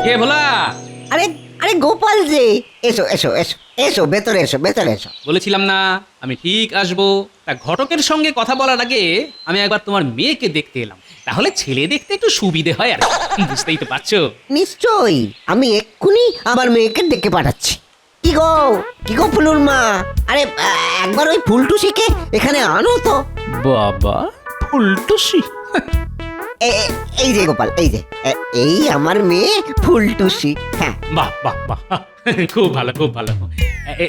কে ভোলা? আরে আরে গোপাল যে, এসো এসো এসো এসো, ভেতরে এসো, ভেতরে এসো। বলেছিলাম না আমি ঠিক আসবো। তা ঘটকের সঙ্গে কথা বলার আগে আমি একবার তোমার মেয়েকে দেখতে এলাম, তাহলে ছেলে দেখতে একটু সুবিধে হয় আর কি। বুঝতেই তো পারছো। নিশ্চয়ই, আমি এক্ষুনি আমার মেয়েকে ডেকে পাঠাচ্ছি। কি গো ফুলুর মা, আরে একবার ওই ফুলটুসিকে এখানে আনো তো। বাবা, ফুলটুসি? এই যে গোপাল, এই যে এই আমার মেয়ে ফুলটুসি। হ্যাঁ, বাহ বাহ বাহ, খুব ভালো খুব ভালো।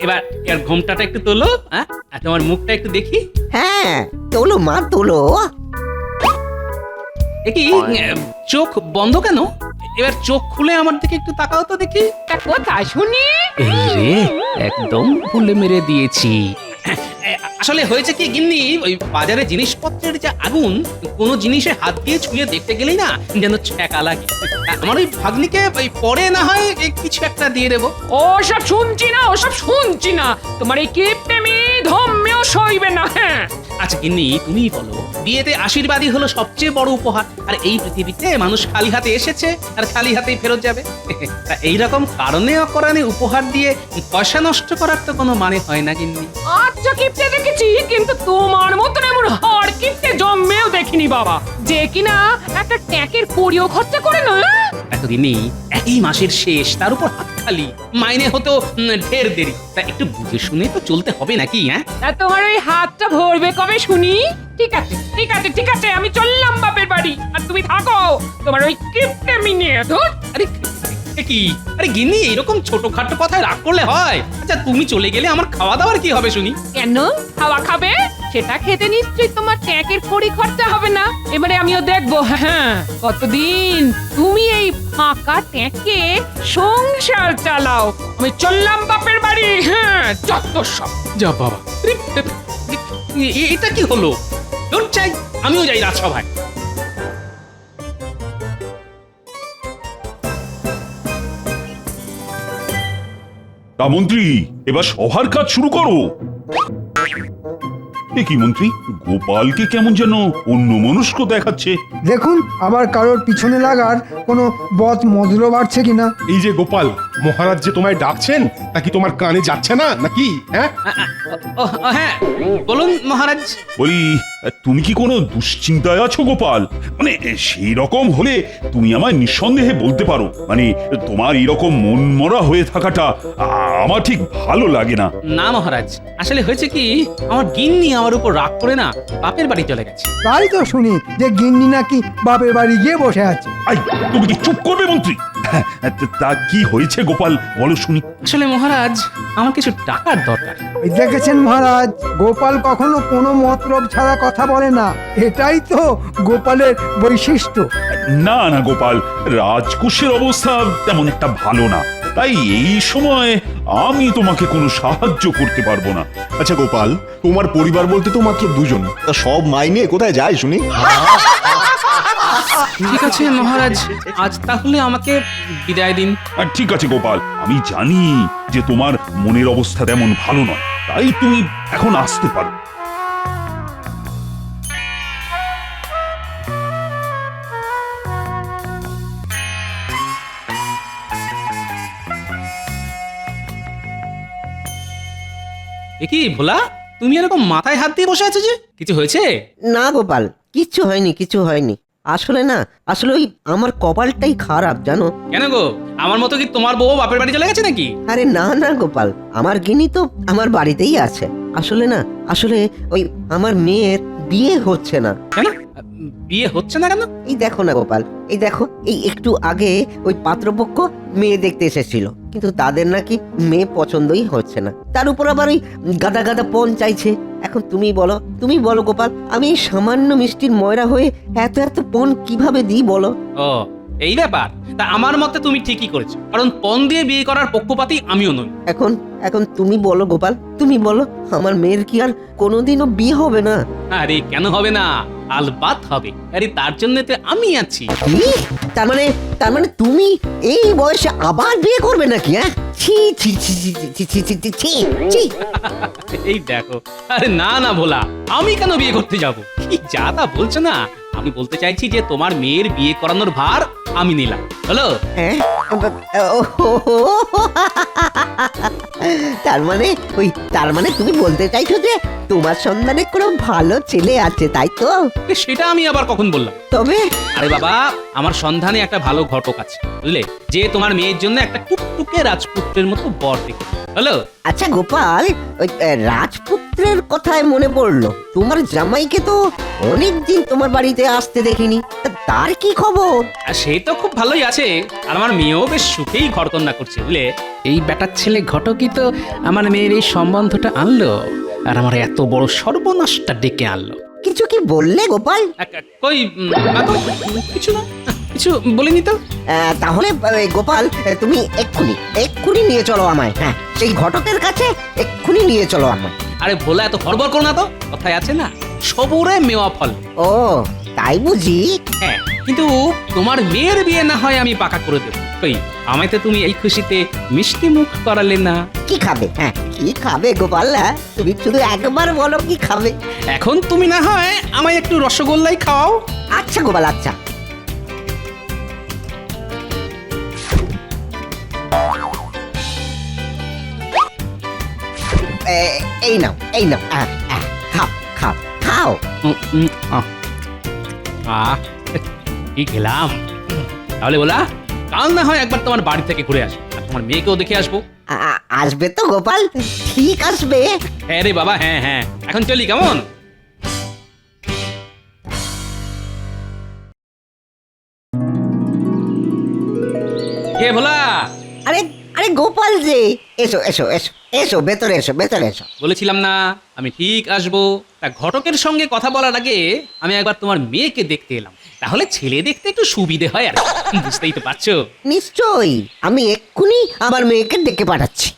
এবার এর ঘোমটাটা একটু তোলো, হ্যাঁ, আর তোমার মুখটা একটু দেখি। হ্যাঁ, তোলো মা তোলো। কি চোখ বন্ধ কেন? এবার চোখ খুলে আমার দিকে একটু তাকাও তো দেখি। তা কোথায় শুনি? এই রে, একদম ভুলে মেরে দিয়েছি। আসলে হয়েছে কি গিন্নি, ওই বাজারে জিনিসপত্রের যে আগুন, কোনো জিনিসে হাত দিয়ে ছুঁয়ে দেখতে গেলেই না যেন ছ্যাঁকা লাগে। আমার ওই ভাগ্নিকে ওই পরে না হয় কিছু একটা দিয়ে দেবো। ওসব শুনছি না, ওসব শুনছি না। তোমার এই কিপটেমি ধম্মেও সইবে না। হ্যাঁ, আচ্ছা গিন্নি, তুমিই বলো, বিয়েতে আশীর্বাদই হলো সবচেয়ে বড় উপহার। আর এই পৃথিবীতে মানুষ খালি হাতে এসেছে আর খালি হাতেই ফেরত যাবে। তা এইরকম কারণে অকারণে উপহার দিয়ে পয়সা নষ্ট করার তো কোনো মানে হয় না গিন্নি। আচ্ছা কিপটে দেখেছি, কিন্তু তোমার মতন এমন হাড় কিপটে জন্মেও দেখিনি বাবা, যে কিনা একটা ট্যাঁকের কড়িও খরচা করে না। দেখো গিন্নি, একই মাসের শেষ, তার উপর হাত খালি, মাইনে হতেও ঢের দেরি। তা একটু বুঝে শুনে তো চলতে হবে নাকি? হ্যাঁ, তা তোমার ওই হাতটা ভরবে কবে শুনি? ঠিক আছে ঠিক আছে ঠিক আছে, আমি চললাম বাপের বাড়ি, আর তুমি থাকো তোমার ওই কিপটেমি নিয়ে। ধুর। আরে কি, আরে গিন্নি, এরকম ছোটখাটো কথায় রাগ করলে হয়? আচ্ছা তুমি চলে গেলে আমার খাওয়া দাওয়ার কি হবে শুনি? কেন খাওয়া খাবে? সেটা খেতে নিশ্চয়ই তোমার ট্যাঁকের খড়ি খরচা হবে না। এবারে আমিও দেখবো হ্যাঁ কতদিন তুমি এই ফাঁকা ট্যাঁকে সংসার চালাও। আমি চললাম বাপের বাড়ি। হ্যাঁ, যত সব। যা বাবা, এটা কি হলো? দূর চাই, আমিও যাই রাজসভায়। তা মন্ত্রী, এবার সভার কাজ শুরু করো। এ কি মন্ত্রী, গোপালকে কেমন যেন অন্যমনস্ক দেখাচ্ছে। দেখুন আবার কারোর পিছনে লাগার কোনো বদ মদল বাড়ছে কিনা। এই যে গোপাল, মহারাজ যে তোমায় ডাকছেন তা কি তোমার কানে যাচ্ছে না নাকি? হ্যাঁ, হ্যাঁ বলুন মহারাজ। বলি, তুমি কি কোনো দুশ্চিন্তায় আছো গোপাল? মানে সেই রকম হলে তুমি আমায় নিঃসন্দেহে বলতে পারো। মানে তোমার এরকম মনমরা হয়ে থাকাটা আমার ঠিক ভালো লাগে না। না মহারাজ, আসলে হয়েছে কি, আমার গিন্নি আমার উপর রাগ করে না বাপের বাড়ি চলে গেছে। তাই তো শুনি যে গিন্নি নাকি বাপের বাড়ি গিয়ে বসে আছে। আই, তুমি কি চুপ করবে মন্ত্রী? তা কি হয়েছে গোপাল, বলো শুনি। আসলে মহারাজ, আমার কিছু টাকার দরকার। ওই দেখেছেন মহারাজ, গোপাল কখনো কোনো মতলব ছাড়া কথা বলে না। এটাই তো গোপালের বৈশিষ্ট্য। না না গোপাল, রাজকোষের অবস্থা তেমন একটা ভালো না, তাই এই সময় আমি তোমাকে কোনো সাহায্য করতে পারবো না। আচ্ছা গোপাল, তোমার পরিবার বলতে তো মাত্র দুজন, তা সব মাইনে কোথায় যায় শুনি? ঠিক আছে মহারাজ, আজ তাহলে আমাকে বিদায় দিন। আর ঠিক আছে গোপাল, আমি জানি যে তোমার মনের অবস্থা তেমন ভালো নয়, তাই তুমি এখন আসতে পারো। এ কি ভোলা, তুমি এরকম মাথায় হাত দিয়ে বসে আছো যে? কিছু হয়েছে? না গোপাল, কিচ্ছু হয়নি, কিছু হয়নি। আসলে না, আসলে ওই আমার কপালটাই খারাপ জানো। কেন গো, আমার মতো কি তোমার বউ বাপের বাড়ি চলে গেছে নাকি? আরে না না গোপাল, আমার গিনি তো আমার বাড়িতেই আছে। আসলে না, আসলে ওই আমার মেয়ের বিয়ে হচ্ছে না। কেন বিয়ে হচ্ছে না কেন? এই দেখো না গোপাল, এই দেখো, এই একটু আগে ওই পাত্রপক্ষ মেয়ে দেখতে এসেছিল, কিন্তু তাদের নাকি মেয়ে পছন্দই হচ্ছে না। তার উপর আবার ওই গাদা গাদা পণ চাইছে। এখন তুমি বলো গোপাল, আমি এই সামান্য মিষ্টির ময়রা হয়ে এত এত পণ কিভাবে দিই বলো? ও এই ব্যাপার। তা আমার মতে তুমি ঠিকই করেছো, কারণ পণ দিয়ে বিয়ে করার পক্ষপাতী আমিও নই। এখন তুমি বলো গোপাল, তুমি বলো, আমার মেয়ের কি আর কোনোদিনও বিয়ে হবে না? আরে কেন হবে না, আলবাত হবে। আরে তার জন্য তো আমি আছি। কি? তার মানে তুমি এই বয়সে আবার বিয়ে করবে নাকি? হ্যাঁ, ছি ছি ছি ছি ছি ছি ছি ছি ছি ছি। এই দেখো, আরে না না ভোলা, আমি কেন বিয়ে করতে যাব? কি যা তা বলছো না, আমি বলতে চাইছি যে তোমার মেয়ের বিয়ে করানোর ভার আমি নিলাম, হলো? হ্যাঁ তার মানে তুমি বলতে চাইছো যে তোমার সন্ধানে কোনো ভালো ছেলে আছে, তাই তো? সেটা আমি আবার কখন বললাম? তবে আরে বাবা, আমার সন্ধানে একটা ভালো ঘটক আছে, বুঝলে, যে তোমার মেয়ের জন্য একটা টুকটুকে রাজপুত্রের মতো বর দেখে, হলো? আচ্ছা গোপাল, ওই রাজপুত্রের কথায় মনে পড়লো, তোমার জামাইকে তো অনেকদিন তোমার বাড়িতে আসতে দেখিনি, তা তার কি খবর? আর সে তো খুব ভালোই আছে, আর আমার মেয়েও বেশ সুখেই ঘরকন্যা করছে, বুঝলে। এই বেটার ছেলে ঘটকই তো আমার মেয়ের এই সম্বন্ধটা আনলো, আর আমার এত বড় সর্বনাশটা ডেকে আনলো। কিছু কি বললে গোপাল? কই না তো, কিছু না, কিছু বলিনি তো। তাহলে গোপাল, তুমি এক্ষুনি নিয়ে চলো আমায়, হ্যাঁ, সেই ঘটকের কাছে এক্ষুনি নিয়ে চলো আমায়। আরে ভোলা, এত হড়বড় করো না তো, কথায় আছে না, সবুরে মেওয়া ফল। ও তাই বুঝি? হ্যাঁ, কিন্তু তোমার মেয়ের বিয়ে না হয় আমি পাকা করে দেবো। কই, আমায় তো তুমি এই খুশিতে মিষ্টি মুখ করালে না। কি খাবে? হ্যাঁ, কি খাবে গোপাল? তুমি শুধু একবার বলো কি খাবে। এখন তুমি না হয় আমায় একটু রসগোল্লাই খাও। আচ্ছা গোপাল, আচ্ছা। এই নাও, খাও খাও খাও। কি খেলাম। তাহলে বলা, কাল না হয় একবার তোমার বাড়ি থেকে ঘুরে আসবো, আর তোমার মেয়েকেও দেখে আসবো। আসবে তো গোপাল? ঠিক আসবে। হ্যাঁ রে বাবা, হ্যাঁ হ্যাঁ, এখন চলি, কেমন? কে ভোলা? আরে আরে গোপাল যে, এসো এসো এসো এসো, ভেতরে এসো, ভেতরে এসো। বলেছিলাম না আমি ঠিক আসবো। তা ঘটকের সঙ্গে কথা বলার আগে আমি একবার তোমার মেয়েকে দেখতে এলাম, তাহলে ছেলে দেখতে একটু সুবিধে হয়, আর বুঝতেই তো পারছো। নিশ্চয়ই, আমি এক্ষুনি আমার মেয়েকে ডেকে পাঠাচ্ছি।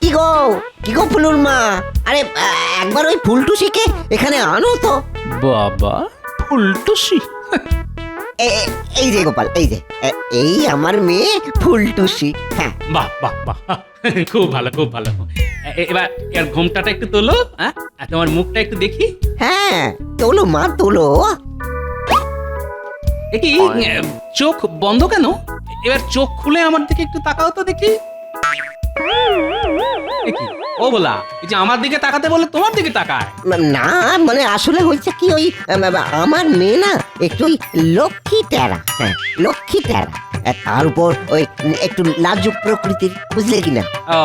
কি গো ফুলুর মা, আরে একবার ওই ফুলটুসিকে এখানে আনো তো। বাবা, ফুলটুসি? এই যে গোপাল, এই আমার মেয়ে ফুলটুসি। হ্যাঁ, বাহ বাহ বাহ, খুব ভালো খুব ভালো। এবার এর ঘোমটাটা একটু তোলো, হ্যাঁ, আর তোমার মুখটা একটু দেখি। হ্যাঁ, তোলো মা তোলো। এ কি, চোখ বন্ধ কেন? এবার চোখ খুলে আমার দিকে একটু তাকাও তো দেখি। এ কি, ও বলা, এই যে আমার দিকে তাকাতে বলে তোমার দিকে তাকায়। না মানে আসলে হয়েছে কি, ওই আমার মেয়ে না একটু ওই লক্ষ্মী টেরা, হ্যাঁ লক্ষ্মী টেরা, তার উপর ওই একটু লাজুক প্রকৃতির, বুঝলে কিনা? ও,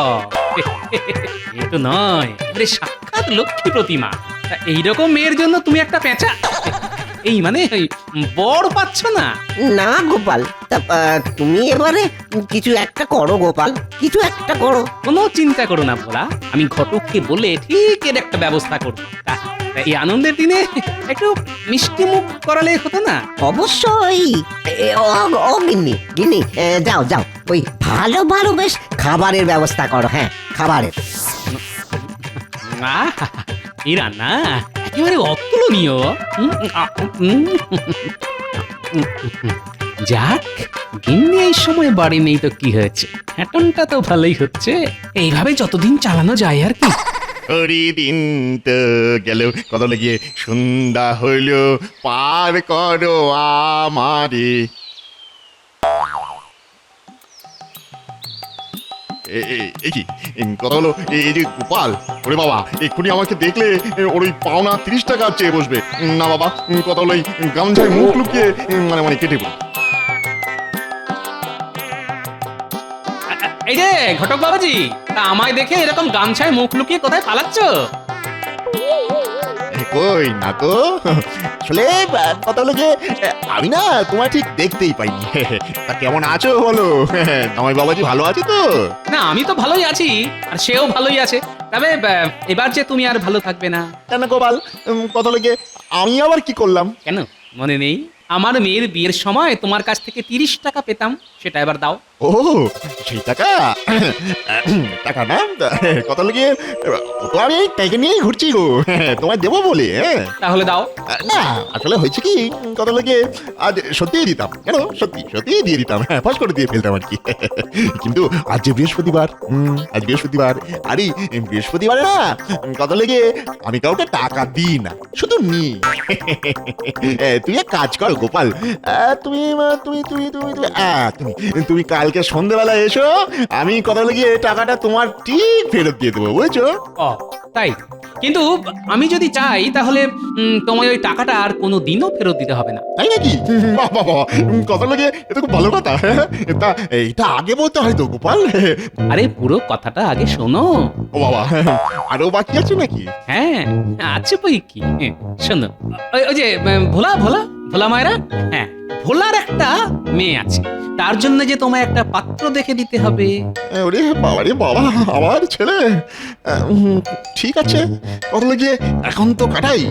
এ তো নয়, এবারে সাক্ষাৎ লক্ষ্মী প্রতিমা। তা এইরকম মেয়ের জন্য তুমি একটা পেঁচা, এই মানে ওই বর পাচ্ছ না? না গোপাল, তা তুমি এবারে কিছু একটা করো গোপাল, কিছু একটা করো। কোনো চিন্তা করো না ভোলা, আমি ঘটককে বলে ঠিক এর একটা ব্যবস্থা করবো। তা এই আনন্দের দিনে একটু মিষ্টি মুখ করালে হতো না? অবশ্যই। ও গিন্নি গিন্নি, যাও যাও, ওই ভালো ভালো বেশ খাবারের ব্যবস্থা করো। হ্যাঁ, খাবারের। এই রান্না একেবারে অতুলনীয়। যাক, গিন্নি এই সময় বাড়ি নেই তো কি হয়েছে, হ্যাটনটা তো ভালোই হচ্ছে, এইভাবে যতদিন চালানো যায় আর কি। ওরি দিন তো গেল, কত লেগে সন্ধ্যা হইল, পার করো আমারে। কি কথা হলো, এই যে গোপাল, ওরে বাবা, এক্ষুনি আমাকে দেখলে ওর ওই পাওনা 30 টাকা চেয়ে বসবে। না বাবা, কথা হলো এই গামছায় মুখ লুকিয়ে মানে কেটে পড়ি। এই যে ঘটক বাবাজি, তা আমায় দেখে এরকম গামছায় মুখ লুকিয়ে কোথায় পালাচ্ছ? কই না তো, আসলে কথা হলো যে আমি না তোমার ঠিক দেখতেই পাইনি। তা কেমন আছো বলো? জামাই বাবাজি ভালো আছে তো? না, আমি তো ভালোই আছি, আর সেও ভালোই আছে, তবে এবার যে তুমি আর ভালো থাকবে না। কেন গোপাল, কথা হলো যে আমি আবার কি করলাম? কেন মনে নেই? আমার মেয়ের বিয়ের সময় তোমার কাছ থেকে 30 টাকা পেতাম, সেটা এবার দাও। ও সেই টাকা টাকা না কত লেগে ও তো আমি টাকা নিয়েই ঘুরছি গো, তোমায় দেবো বলে। তাহলে দাও। না আসলে হয়েছে কি, কত লেগে আজ সত্যিই দিতাম, কেন সত্যি সত্যি দিয়ে দিতাম, ফাঁস করে দিয়ে ফেলতাম আর কি। কিন্তু আজ যে বৃহস্পতিবার, আজ বৃহস্পতিবার, আরে বৃহস্পতিবারে না কত লেগে আমি কাউকে টাকা দিই না, শুধু নি। তুই এক কাজ কর গোপাল, তুমি তুমি তুমি তুমি তুমি তুমি কালকে সন্ধ্যেবেলা এসো, আমি কত লেগে টাকাটা তোমার ঠিক ফেরত দিয়ে দেবো, বুঝছো? ও তাই? কিন্তু আমি যদি চাই তাহলে তোমায় ওই টাকাটা আর কোনো দিনও ফেরত দিতে হবে না। তাই নাকি? বাহ বাহ বাহ, কত লেগে এটা খুব ভালো কথা। তা এইটা আগে বলতে হয় তো গোপাল। আরে পুরো কথাটা আগে শোনো। ও বাবা, আরো বাকি আছে নাকি? হ্যাঁ আছে বই কি, শোনো। ওই যে ভোলা ভোলা ভোলা মায়েরা, হ্যাঁ ভোলার একটা মেয়ে আছে, তার জন্য যে তোমায় একটা পাত্র দেখে দিতে হবে। ওরে বাবা রে বাবা, আমার ছেলে। ঠিক আছে, কত লেগে এখন তো কাটাই,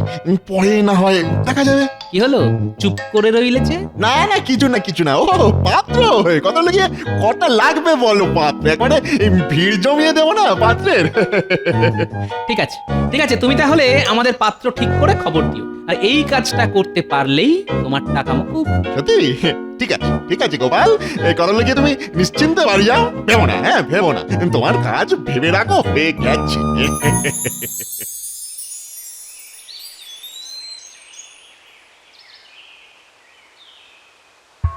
পরে না হয় দেখা যাবে। কি হলো, চুপ করে রইলেছে? না না কিছু না কিছু না। ও পাত্র কত লেগে কটা লাগবে বলো পাত্র, একবারে ভিড় জমিয়ে দেবো না পাত্রের। ঠিক আছে ঠিক আছে, তুমি তাহলে আমাদের পাত্র ঠিক করে খবর দিও, আর এই কাজটা করতে পারলেই তোমার টাকা মুকুব। সত্যি? ঠিক আছে গোপাল, কত লেগে তুমি নিশ্চিন্তে বাড়ি যাও, ভেবো না, হ্যাঁ ভেবো না, তোমার কাজ ভেবে রাখো, হয়ে গেছে।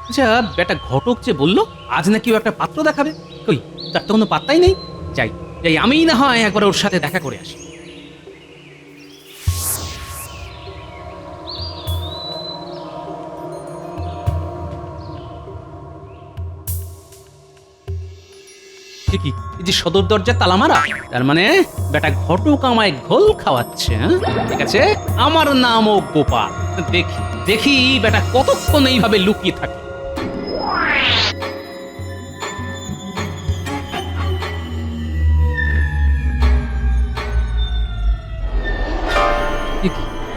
আচ্ছা বেটা ঘটক যে বললো আজ নাকি ও একটা পাত্র দেখাবে, কই তার তো কোনো পাত্তাই নেই। যাই যাই, আমিই না হয় একবার ওর সাথে দেখা করে আসি। কি এই যে সদর দরজা তালা মারা, তার মানে বেটা ঘটক আমায় ঘোল খাওয়াচ্ছে। হ্যাঁ ঠিক আছে, আমার নামও গোপাল। দেখি দেখি বেটা কতক্ষণ এইভাবে লুকিয়ে থাকে।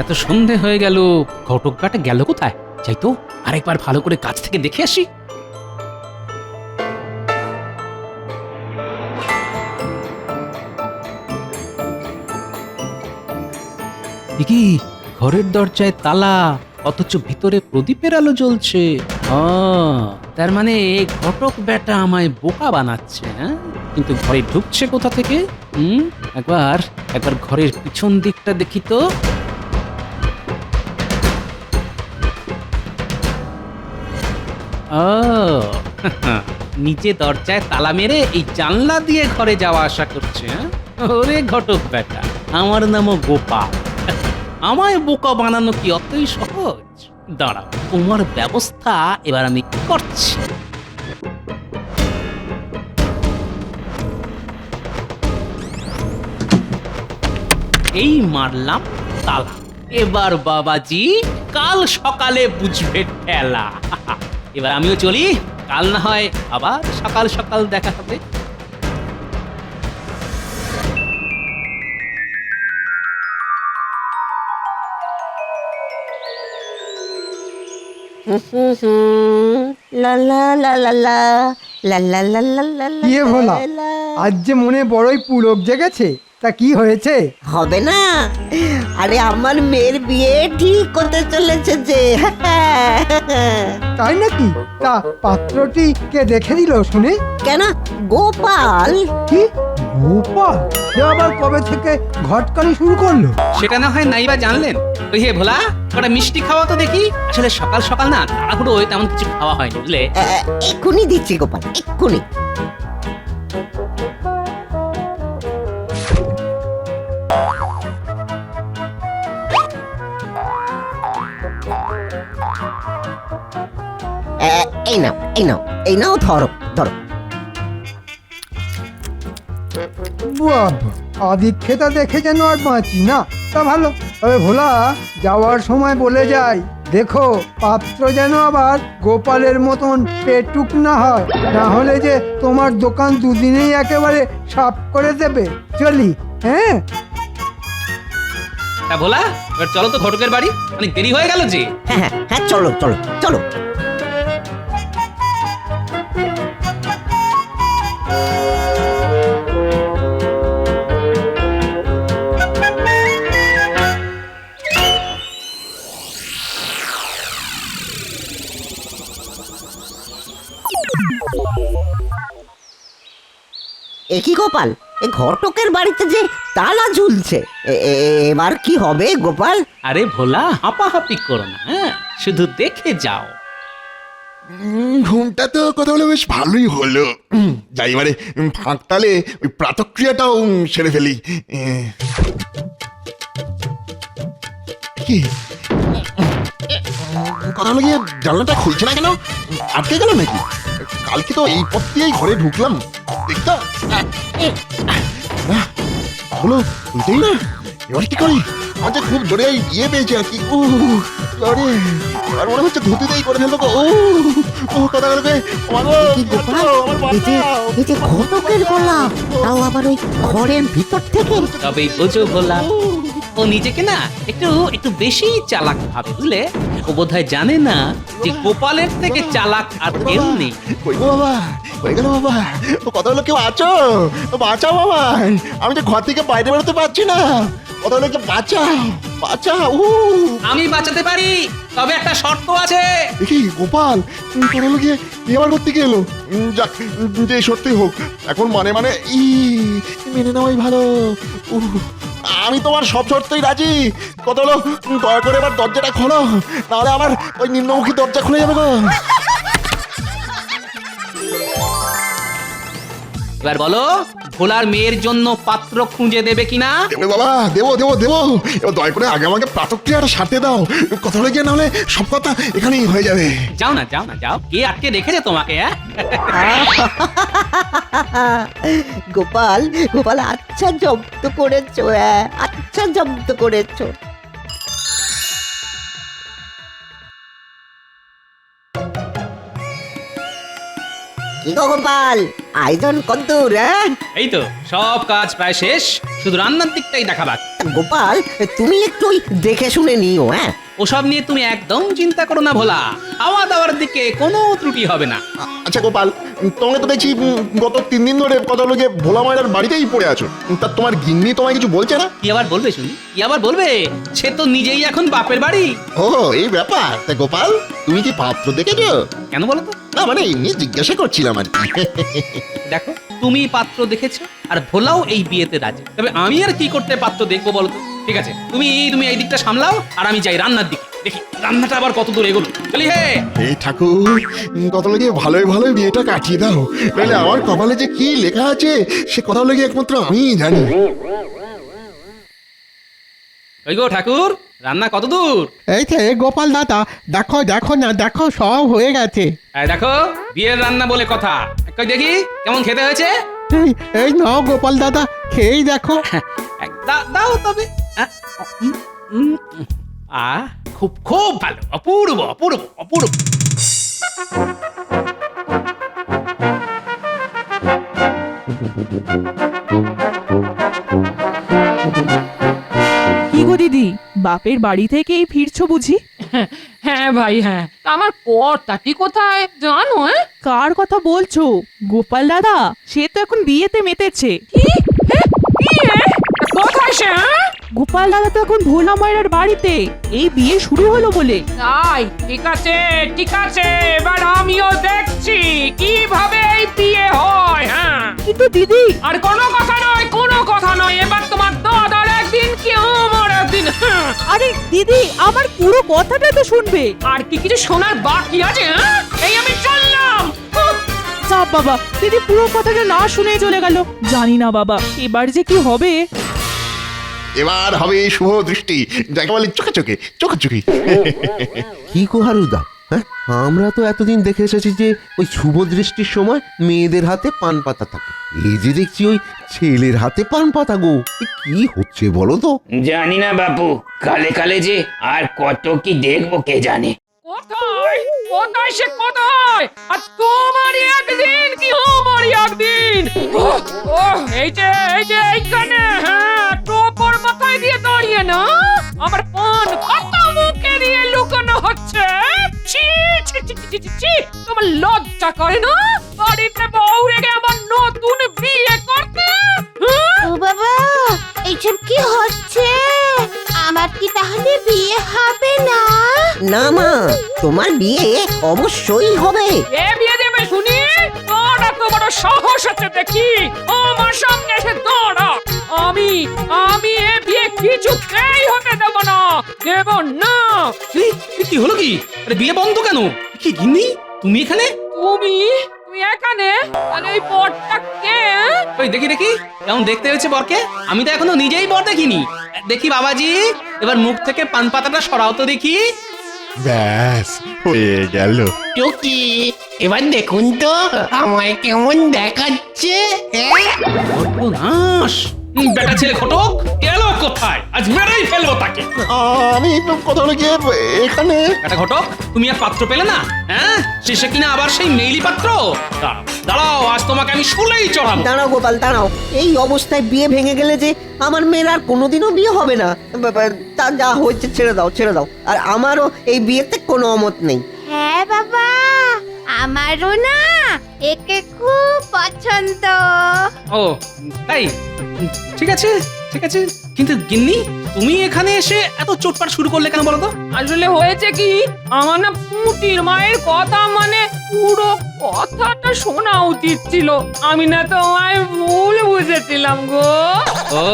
এত সন্ধে হয়ে গেল, ঘটক বেটা গেল কোথায়? যাই তো আরেকবার ভালো করে কাছ থেকে দেখে আসি। কি ঘরের দরজায় তালা, অথচ ভিতরে প্রদীপের আলো জ্বলছে। তার মানে ঘটক বেটা আমায় বোকা বানাচ্ছে। হ্যাঁ কিন্তু ঘরে ঢুকছে কোথা থেকে? একবার একবার ঘরের পিছন দিকটা দেখি তো। নিচে দরজায় তালা মেরে এই জানলা দিয়ে ঘরে যাওয়া আসা করছে। ওরে ঘটক বেটা, আমার নামও গোপাল। আমায় বোকা বানানো কি অতই সহজ? দাঁড়াও, তোমার ব্যবস্থা এবার আমি করছি। এই মারলাম তালা, এবার বাবাজি কাল সকালে বুঝবে ঠেলা। এবার আমিও চলি, কাল না হয় আবার সকাল সকাল দেখা হবে। লা লা লা লা লা লা লা লা লা লা লা। কি ভোলা, আজ যে মনে বড়ই পুলক জেগেছে, তা কি হয়েছে? হবে না, আরে আমার মেয়ের বিয়ে ঠিক হতে চলেছে যে। তাই নাকি? তা পাত্রটি কে দেখে দিল শুনে? কেন, গোপাল। কি গোপাল? সে আবার কবে থেকে ঘটকানি শুরু করলো? সেটা না হয় নাইবা জানলেন। ওই হে ভোলা, ওটা মিষ্টি খাওয়া তো দেখি। আসলে সকাল সকাল না তাড়াহুড়ো তেমন কিছু খাওয়া হয়নি, বুঝলে। এক্ষুনি দিচ্ছি গোপাল, এক্ষুনি। এই নাও এই নাও এই নাও, ধরো ধরো। বাবা, আদিক্ষেতা দেখে যেন আর বাঁচি না। তা ভালো, তবে ভোলা যাওয়ার সময় বলে যাই, দেখো পাত্র যেন আবার গোপালের মতন পেটুক না হয়, না হলে যে তোমার দোকান দুদিনেই একেবারে সাফ করে দেবে। চলি, হ্যাঁ। তা ভোলা এবার চলো তো ঘটকের বাড়ি, অনেক দেরি হয়ে গেল যে। হ্যাঁ হ্যাঁ হ্যাঁ, চলো চলো চলো। একই গোপাল, এ ঘটকের বাড়িতে যে তালা ঝুলছে, এবার কি হবে গোপাল? আরে ভোলা, হাঁপাহাঁপি করো না, হ্যাঁ, শুধু দেখে যাও। ঘুমটা তো কথা বলে বেশ ভালোই হলো। যাই এবারে ফাঁক তালে ওই প্রাতক্রিয়াটাও সেরে ফেলি। কি কথা হলো গিয়ে জানলাটা খুলছে না কেন? আটকে গেল নাকি? কালকে তো এই পথ দিয়েই ঘরে ঢুকলাম, দেখতো হলো খুলতেই না। এবার কি করি? আমার যে খুব জোরে ইয়ে পেয়েছে আর কি। আরে আর মনে হচ্ছে ধুতিতেই করে ফেলবো গো। কথা বলবে কি গোপাল, এই যে ঘটকের গলা, তাও আবার ওই ঘরের ভিতর থেকে। তবেই বোঝো ভোলা, ও নিজেকে না একটু একটু বেশি চালাক ভাবে, বুঝলে? ও বোধহয় জানে না যে গোপালের থেকে চালাক আর কেউ নেই। কই গো বাবা, হয়ে গেল বাবা। ও কথা হলো কেউ আছো? বাঁচাও বাবা, আমি যে ঘর থেকে বাইরে বেরোতে পারছি না। কথা হলো কি, বাঁচাও বাঁচাও। আমি বাঁচাতে পারি, তবে একটা শর্ত আছে। দেখি গোপাল, কথা হলো গিয়ে এবার করতে গেল। যাক, যে সত্যি হোক, এখন মানে মানে মেনে নেওয়াই ভালো। আমি তোমার সব শর্তেই রাজি। কথা হলো, দয়া করে এবার দরজাটা খোলো, নাহলে আমার ওই নিম্নমুখী দরজা খুলে যাবে গো। এবার বলো, ভোলার মেয়ের জন্য পাত্র খুঁজে দেবে কিনা? দেবো বাবা, দেবো দেবো দেবো। এবার দয়া করে আগে আমাকে প্রাতক্রিয়াটা সারতে দাও। কথা হলো গিয়ে, নাহলে সব কথা এখানেই হয়ে যাবে। যাও না যাও না যাও, কে আটকে রেখেছে তোমাকে? গোপাল গোপাল, আচ্ছা জব্দ করেছো, আচ্ছা জব্দ করেছো। কি গো গোপাল, আয়োজন কদ্দূর? এই তো সব কাজ প্রায় শেষ, শুধু রান্নার দিকটাই দেখা বাকি। গোপাল, তুমি একটু ওই দেখে শুনে নিও। ওসব নিয়ে তুমি একদম চিন্তা করো না ভোলা, খাওয়া দাওয়ার দিকে কোনো ত্রুটি হবে না। আচ্ছা গোপাল, তোমাকে তো দেখছি গত 3 দিন ধরে কথা হলো গিয়ে ভোলা ময়রার বাড়িতেই পড়ে আছো। তা তোমার গিন্নি তোমায় কিছু বলছে না? কি আবার বলবে শুনি, কি আবার বলবে? সে তো নিজেই এখন বাপের বাড়ি। ও এই ব্যাপার। তা গোপাল, তুমি কি পাত্র দেখেছো? কেন বলো তো? না মানে এমনি জিজ্ঞাসা করছিলাম আর কি। দেখো, তুমি পাত্র দেখেছো আর ভোলাও এই বিয়েতে রাজি, তবে আমি আর কি করতে পাত্র দেখবো বলো তো? ঠিক আছে, তুমি এই দিকটা সামলাও, আর আমি যাই রান্নার দিকে, দেখি রান্নাটা আবার কত দূর এগোলো। চলি হে। এই ঠাকুর, কথা হলো গিয়ে ভালোই ভালোই বিয়েটা কাটিয়ে দাও, নাহলে আমার কপালে যে কি লেখা আছে সে কথা হলো গিয়ে একমাত্র আমিই জানি। ওই গো ঠাকুর, রান্না কত দূর? এই যে গোপাল দাদা, দেখো দেখো না, দেখো সব হয়ে গেছে। এই দেখো, বিয়ের রান্না বলে কথা, কই দেখি কেমন খেতে হয়েছে। এই এই নাও গোপাল দাদা, খেয়েই দেখো। দাও তবে। খুব খুব ভালো, অপূর্ব অপূর্ব অপূর্ব। কি গো দিদি, বাপের বাড়ি থেকেই ফিরছো বুঝি? হ্যাঁ ভাই হ্যাঁ, তা আমার কর্তাটি কোথায় জানো? কার কথা বলছো? গোপাল দাদা, সে তো এখন বিয়েতে মেতেছে। বিয়ে? কোথায় সে? গোপাল দাদা তো এখন ভোলা ময়রার বাড়িতে, এই বিয়ে শুরু হলো বলে। তাই? ঠিক আছে ঠিক আছে, এবার আমিও দেখছি কিভাবে এই বিয়ে হয়। হ্যাঁ, কিন্তু দিদি, আর কোনো কথা নয়, কোনো কথা নয়, এবার তোমার দাদার একদিন কি আমার একদিন। আরে দিদি, আমার পুরো কথাটা তো শুনবে। আর কি কিছু শোনার বাকি আছে? এই আমি চললাম। চাপ বাবা, দিদি পুরো কথাটা না শুনে চলে গেল। জানি না বাবা, এবার যে কি হবে। এবার হবে শুভ দৃষ্টি, যাকে বলে চোখে চোখে চোখাচোখি। কি গো হারুদা, হ্যাঁ, আমরা তো এতদিন দেখে এসেছি যে ওই শুভ দৃষ্টির সময় মেয়েদের হাতে পান পাতা থাকে, এই যে দেখছি ওই ছেলের হাতে পান পাতা গো, এ কি হচ্ছে বলো তো? জানি না বাপু, কালে কালে যে আর কত কি দেখবো কে জানে। কোথায় কোথায় সে কোথায়? আর তোমারই একদিন কি আমারই একদিন। এই যে এইখানে। হ্যাঁ, টোপর মাথায় দিয়ে দাঁড়িয়ে না আমার তোমার লজ্জা করে না বাড়িতে বউ রেখে আবার নতুন বিয়ে করতে? হ্যাঁ? ও বাবা, এইসব কি হচ্ছে? আমার কি তাহলে বিয়ে হবে না? না মা, তোমার বিয়ে অবশ্যই হবে। এ বিয়ে দেবে শুনি? তোর এত বড় সাহস আছে দেখি আমার সামনে এসে দাঁড়া। আমি এ বিয়ে কিছুতেই হতে দেব না, দেব না। কি হলো কি? আরে বিয়ে বন্ধ কেন? কি গিন্নি তুমি এখানে? তুমি এখানে? আরে এই বরটা কে? ওই দেখি দেখি কেমন দেখতে হয়েছে বরকে। আমি তো এখনো নিজেই বর দেখিনি। দেখি বাবাজি, এবার মুখ থেকে পান পাতাটা সরাও তো দেখি। ব্যাস হয়ে গেল। টুকি এবার দেখুন তো আমায় কেমন দেখাচ্ছে। সর্বনাশ! বেটা ছেলে ঘটক গেল কোথায়? আজ মেরেই ফেলবো তাকে। আমি কথা হলো গিয়ে এখানে। বেটা ঘটক, তুমি আর পাত্র পেলে না? হ্যাঁ, শেষে কিনা আবার সেই মেইলি পাত্র। দাঁড়াও দাঁড়াও, আজ তোমাকে আমি শুলেই চড়াবো। দাঁড়াও গোপাল, দাঁড়াও। এই অবস্থায় বিয়ে ভেঙে গেলে যে আমার মেয়ের আর কোনোদিনও বিয়ে হবে না। তা যা হয়েছে ছেড়ে দাও, ছেড়ে দাও। আর আমারও এই বিয়েতে কোনো অমত নেই। হ্যাঁ বাবা, আমারও না একে খুব পছন্দ। ও তাই? ঠিক আছে ঠিক আছে, কিন্তু গিন্নি তুমি এখানে এসে এত চোটপাট শুরু করলে কেন বলো তো? আসলে হয়েছে কি, আমার না পুটির মায়ের কথা মানে পুরো কথাটা শোনা উচিত ছিল। আমি না তোমায় ভুল বুঝেছিলাম গো। ও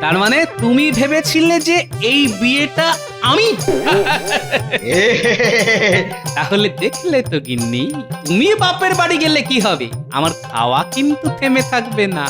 তার মানে তুমি ভেবেছিলে যে এই বিয়েটা আমি? তাহলে দেখলে তো গিন্নি, তুমি বাপের বাড়ি গেলে কি হবে, আমার খাওয়া কিন্তু থেমে থাকবে না।